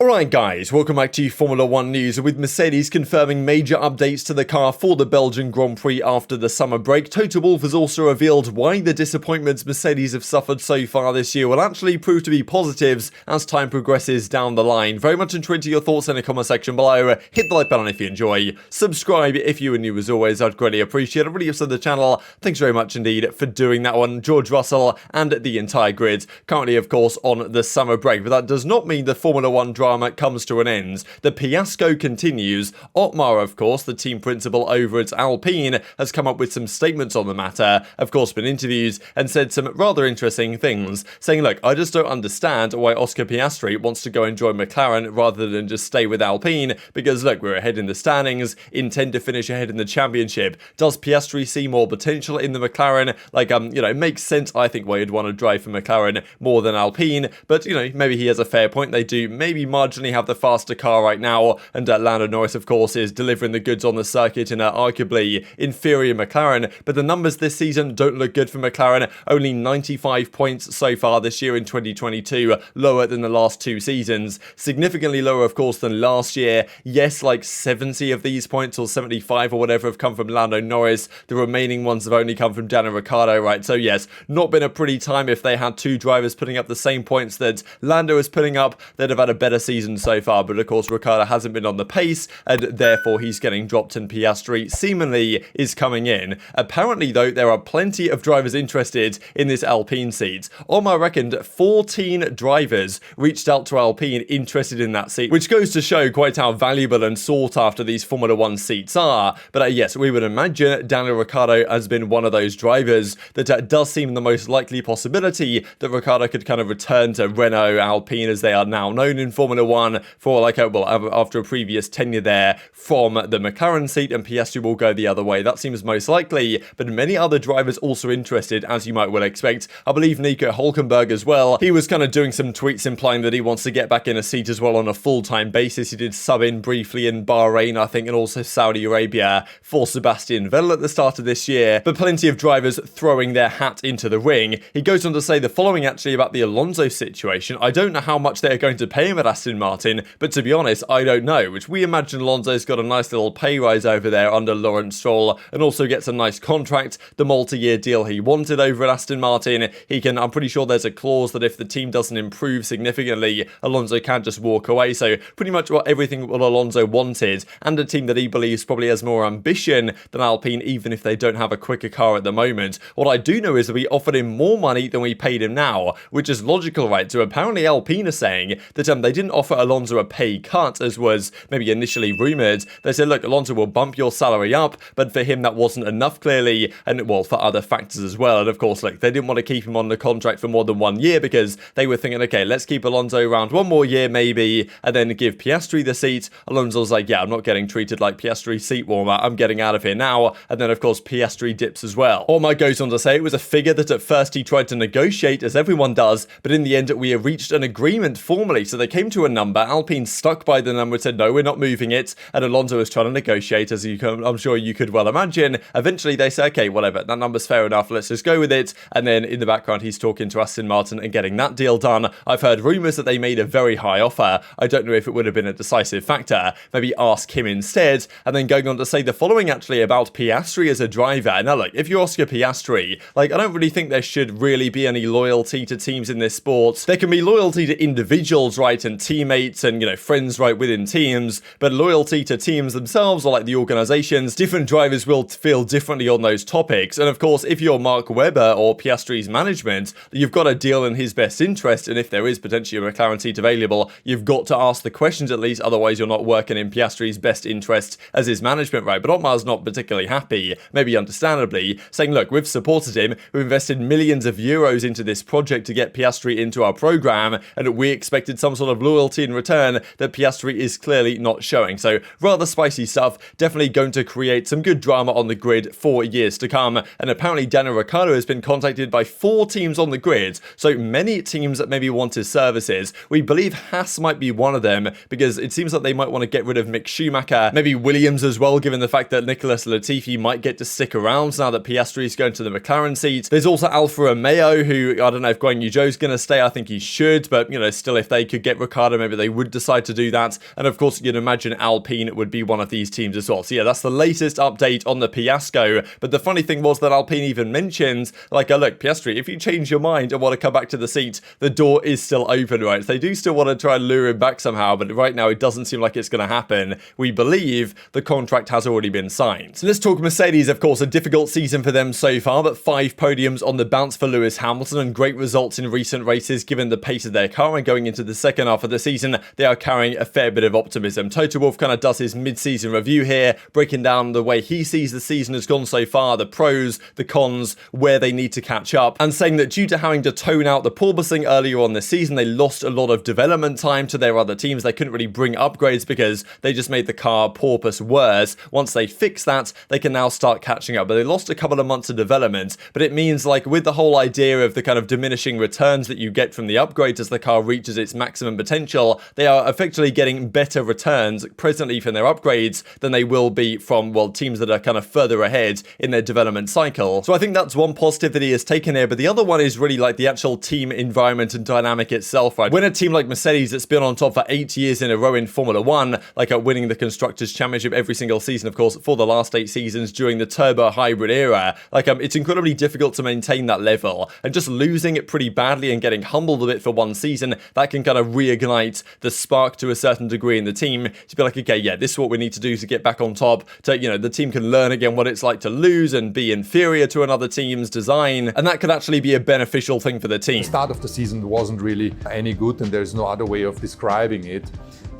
Alright guys, welcome back to Formula 1 news. With Mercedes confirming major updates to the car for the Belgian Grand Prix after the summer break, Toto Wolff has also revealed why the disappointments Mercedes have suffered so far this year will actually prove to be positives as time progresses down the line. Very much intrigued to your thoughts in the comment section below. Hit the like button if you enjoy. Subscribe if you are new as always, I'd greatly appreciate it. Really upset the channel. Thanks very much indeed for doing that one. George Russell and the entire grid currently of course on the summer break, but that does not mean the Formula 1 drama comes to an end. The Piasco continues. Otmar, of course, the team principal over at Alpine, has come up with some statements on the matter, of course been interviewed, and said some rather interesting things, saying, look, I just don't understand why Oscar Piastri wants to go and join McLaren rather than just stay with Alpine, because look, we're ahead in the standings, intend to finish ahead in the championship. Does Piastri see more potential in the McLaren? Like, it makes sense, I think, why you'd want to drive for McLaren more than Alpine, but, maybe he has a fair point. They do maybe marginally have the faster car right now, and Lando Norris, of course, is delivering the goods on the circuit in an arguably inferior McLaren, but the numbers this season don't look good for McLaren. Only 95 points so far this year in 2022, lower than the last two seasons, significantly lower, of course, than last year. Yes, like 70 of these points, or 75 or whatever, have come from Lando Norris. The remaining ones have only come from Daniel Ricciardo, right? So yes, not been a pretty time. If they had two drivers putting up the same points that Lando is putting up, they'd have had a better season so far, but of course Ricciardo hasn't been on the pace, and therefore he's getting dropped, and Piastri seemingly is coming in. Apparently though, there are plenty of drivers interested in this Alpine seat. Omar reckoned 14 drivers reached out to Alpine interested in that seat, which goes to show quite how valuable and sought after these Formula 1 seats are. But yes, we would imagine Daniel Ricciardo has been one of those drivers that does seem the most likely possibility that Ricciardo could kind of return to Renault, Alpine as they are now known in Formula 1, for after a previous tenure there from the McLaren seat, and Piastri will go the other way. That seems most likely, but many other drivers also interested, as you might well expect. I believe Nico Hülkenberg as well. He was kind of doing some tweets implying that he wants to get back in a seat as well on a full-time basis. He did sub in briefly in Bahrain, I think, and also Saudi Arabia for Sebastian Vettel at the start of this year, but plenty of drivers throwing their hat into the ring. He goes on to say the following actually about the Alonso situation. I don't know how much they're going to pay him at Aston Martin, but to be honest, I don't know, which we imagine Alonso's got a nice little pay rise over there under Lawrence Stroll, and also gets a nice contract, the multi-year deal he wanted over at Aston Martin. I'm pretty sure there's a clause that if the team doesn't improve significantly, Alonso can't just walk away. So pretty much everything what Alonso wanted, and a team that he believes probably has more ambition than Alpine, even if they don't have a quicker car at the moment. What I do know is that we offered him more money than we paid him now, which is logical, right? So apparently Alpine are saying that they didn't offer Alonso a pay cut, as was maybe initially rumoured. They said, look, Alonso will bump your salary up, but for him that wasn't enough, clearly, and well, for other factors as well. And of course, look, they didn't want to keep him on the contract for more than 1 year, because they were thinking, okay, let's keep Alonso around one more year maybe, and then give Piastri the seat. Alonso's like, yeah, I'm not getting treated like Piastri seat warmer, I'm getting out of here now. And then of course Piastri dips as well. Omar goes on to say it was a figure that at first he tried to negotiate, as everyone does, but in the end we have reached an agreement formally. So they came to a number, Alpine stuck by the number, said no, we're not moving it, and Alonso was trying to negotiate, as I'm sure you could well imagine. Eventually they say, okay, whatever, that number's fair enough, let's just go with it. And then in the background he's talking to Aston Martin and getting that deal done. I've heard rumours that they made a very high offer. I don't know if it would have been a decisive factor. Maybe ask him instead. And then going on to say the following actually about Piastri as a driver. Now look, if you're Oscar Piastri, I don't really think there should really be any loyalty to teams in this sport. There can be loyalty to individuals, right, and teammates and, friends, right, within teams, but loyalty to teams themselves, or the organizations, different drivers will feel differently on those topics. And of course, if you're Mark Webber or Piastri's management, you've got a deal in his best interest, and if there is potentially a McLaren seat available, you've got to ask the questions at least, otherwise you're not working in Piastri's best interest as his management, right? But Otmar's not particularly happy, maybe understandably, saying, look, we've supported him, we've invested millions of euros into this project to get Piastri into our program, and we expected some sort of loyalty in return that Piastri is clearly not showing. So rather spicy stuff, definitely going to create some good drama on the grid for years to come. And apparently Daniel Ricciardo has been contacted by 4 teams on the grid, so many teams that maybe want his services. We believe Haas might be one of them, because it seems like they might want to get rid of Mick Schumacher, maybe Williams as well, given the fact that Nicholas Latifi might get to stick around now that Piastri is going to the McLaren seat. There's also Alfa Romeo, who I don't know if Guanyu Zhou's going to stay. I think he should, but still, if they could get Ricciardo starter, maybe they would decide to do that. And of course, you'd imagine Alpine would be one of these teams as well. So yeah, that's the latest update on the Piasco. But the funny thing was that Alpine even mentioned, like, look, Piastri, if you change your mind and want to come back to the seat, the door is still open, right? So they do still want to try and lure him back somehow, but right now it doesn't seem like it's going to happen. We believe the contract has already been signed. So let's talk Mercedes. Of course, a difficult season for them so far, but 5 podiums on the bounce for Lewis Hamilton and great results in recent races given the pace of their car. And going into the second half of the season, they are carrying a fair bit of optimism. Toto Wolff kind of does his mid-season review here, breaking down the way he sees the season has gone so far, the pros, the cons, where they need to catch up, and saying that due to having to tone out the porpoising earlier on this season, they lost a lot of development time to their other teams. They couldn't really bring upgrades because they just made the car porpoise worse. Once they fix that, they can now start catching up. But they lost a couple of months of development. But it means, like, with the whole idea of the kind of diminishing returns that you get from the upgrades as the car reaches its maximum potential, they are effectively getting better returns presently from their upgrades than they will be from, well, teams that are kind of further ahead in their development cycle. So I think that's one positive that he has taken here. But the other one is really like the actual team environment and dynamic itself, right? When a team like Mercedes that's been on top for 8 years in a row in Formula 1, like winning the Constructors' Championship every single season, of course, for the last 8 seasons during the turbo hybrid era, like it's incredibly difficult to maintain that level. And just losing it pretty badly and getting humbled a bit for one season, that can kind of reignite the spark to a certain degree in the team to be like, okay, yeah, this is what we need to do to get back on top. To, you know, the team can learn again what it's like to lose and be inferior to another team's design, and that could actually be a beneficial thing for the team. The start of the season wasn't really any good, and there's no other way of describing it.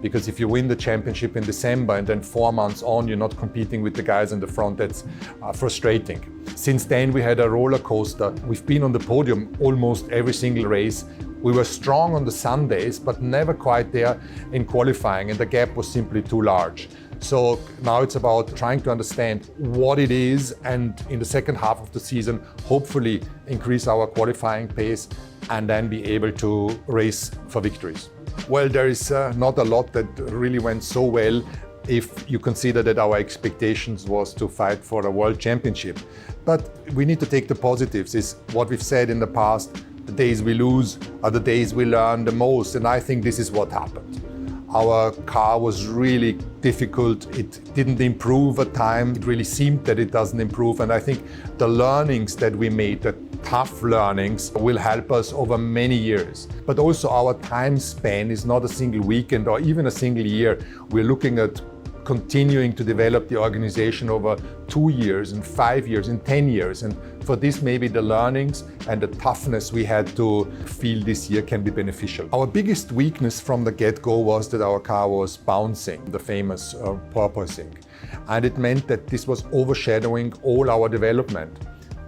Because if you win the championship in December and then 4 months on, you're not competing with the guys in the front, that's frustrating. Since then, we had a roller coaster. We've been on the podium almost every single race. We were strong on the Sundays, but never quite there in qualifying, and the gap was simply too large. So now it's about trying to understand what it is, and in the second half of the season, hopefully increase our qualifying pace and then be able to race for victories. Well, there is not a lot that really went so well if you consider that our expectations was to fight for a world championship. But we need to take the positives. Is what we've said in the past, the days we lose are the days we learn the most, and I think this is what happened. Our car was really difficult. It didn't improve at times. It really seemed that it doesn't improve, and I think the learnings that we made, the tough learnings, will help us over many years. But also our time span is not a single weekend or even a single year. We're looking at continuing to develop the organization over 2 years and 5 years and 10 years. And for this, maybe the learnings and the toughness we had to feel this year can be beneficial. Our biggest weakness from the get-go was that our car was bouncing, the famous porpoising. And it meant that this was overshadowing all our development.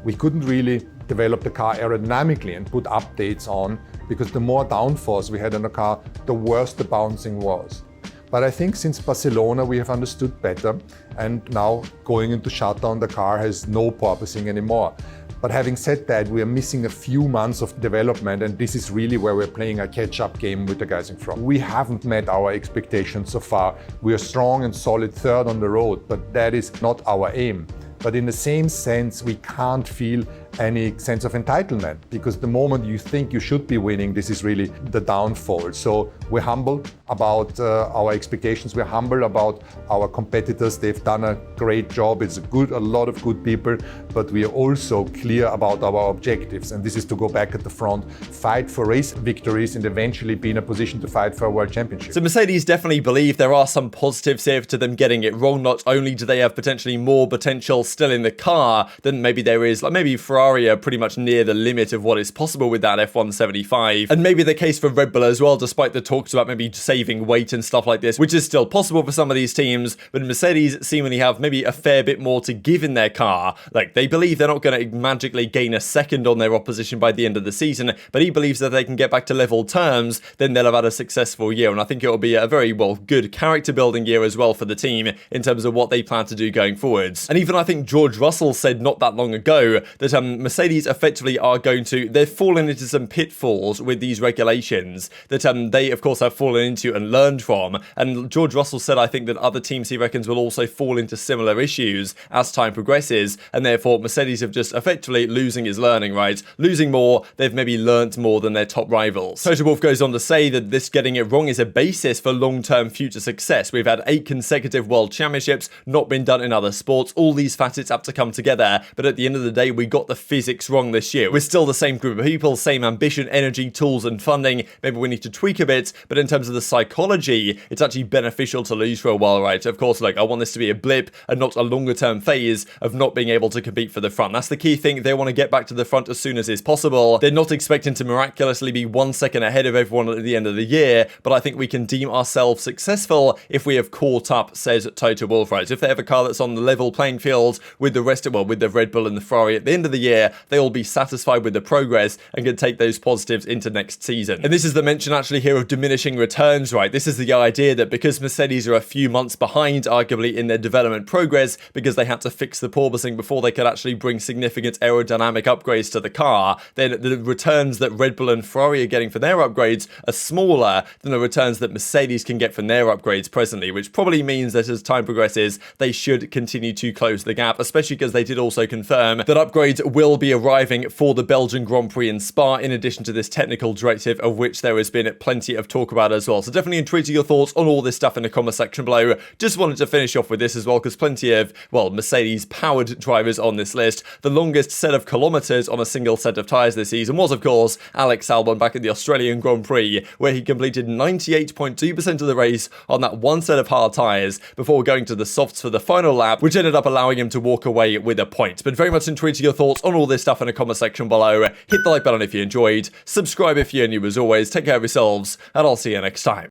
We couldn't really develop the car aerodynamically and put updates on, because the more downforce we had in the car, the worse the bouncing was. But I think since Barcelona we have understood better, and now going into shutdown the car has no porpoising anymore. But having said that, we are missing a few months of development, and this is really where we're playing a catch-up game with the guys in front. We haven't met our expectations so far. We are strong and solid third on the road, but that is not our aim. But in the same sense, we can't feel any sense of entitlement, because the moment you think you should be winning, this is really the downfall. So we're humble about our expectations. We're humble about our competitors. They've done a great job. It's a lot of good people, but we are also clear about our objectives. And this is to go back at the front, fight for race victories, and eventually be in a position to fight for a world championship. So Mercedes definitely believe there are some positives here to them getting it wrong. Not only do they have potentially more potential still in the car than maybe there is, like maybe Ferrari are pretty much near the limit of what is possible with that F175, and maybe the case for Red Bull as well, despite the talks about maybe saving weight and stuff like this, which is still possible for some of these teams. But Mercedes seemingly have maybe a fair bit more to give in their car. Like, they believe they're not going to magically gain a second on their opposition by the end of the season, but he believes that they can get back to level terms, then they'll have had a successful year. And I think it will be a very, well, good character building year as well for the team in terms of what they plan to do going forwards. And even I think George Russell said not that long ago that Mercedes effectively are going to, they've fallen into some pitfalls with these regulations that they, of course, have fallen into and learned from. And George Russell said, I think, that other teams, he reckons, will also fall into similar issues as time progresses. And therefore, Mercedes have just effectively losing is learning, right? Losing more, they've maybe learnt more than their top rivals. Toto Wolff goes on to say that this getting it wrong is a basis for long-term future success. We've had 8 consecutive world championships, not been done in other sports. All these facets have to come together. But at the end of the day, we got the physics wrong this year. We're still the same group of people, same ambition, energy, tools, and funding. Maybe we need to tweak a bit. But in terms of the psychology, it's actually beneficial to lose for a while, right? Of course, like, I want this to be a blip and not a longer-term phase of not being able to compete for the front. That's the key thing. They want to get back to the front as soon as is possible. They're not expecting to miraculously be 1 second ahead of everyone at the end of the year, but I think we can deem ourselves successful if we have caught up, says Toto Wolff, right? If they have a car that's on the level playing field with the rest of, well, with the Red Bull and the Ferrari at the end of the year, they'll be satisfied with the progress and can take those positives into next season. And this is the mention actually here of diminishing returns, right? This is the idea that because Mercedes are a few months behind, arguably, in their development progress, because they had to fix the porpoising before they could actually bring significant aerodynamic upgrades to the car, then the returns that Red Bull and Ferrari are getting for their upgrades are smaller than the returns that Mercedes can get from their upgrades presently, which probably means that as time progresses, they should continue to close the gap, especially because they did also confirm that upgrades will be arriving for the Belgian Grand Prix in Spa, in addition to this technical directive, of which there has been plenty of talk about as well. So definitely tweet your thoughts on all this stuff in the comment section below. Just wanted to finish off with this as well, because plenty of, well, Mercedes-powered drivers on this list. The longest set of kilometers on a single set of tyres this season was, of course, Alex Albon back at the Australian Grand Prix, where he completed 98.2% of the race on that one set of hard tyres before going to the softs for the final lap, which ended up allowing him to walk away with a point. But very much tweet your thoughts on all this stuff in the comment section below. Hit the like button if you enjoyed, subscribe if you're new as always, take care of yourselves, and I'll see you next time.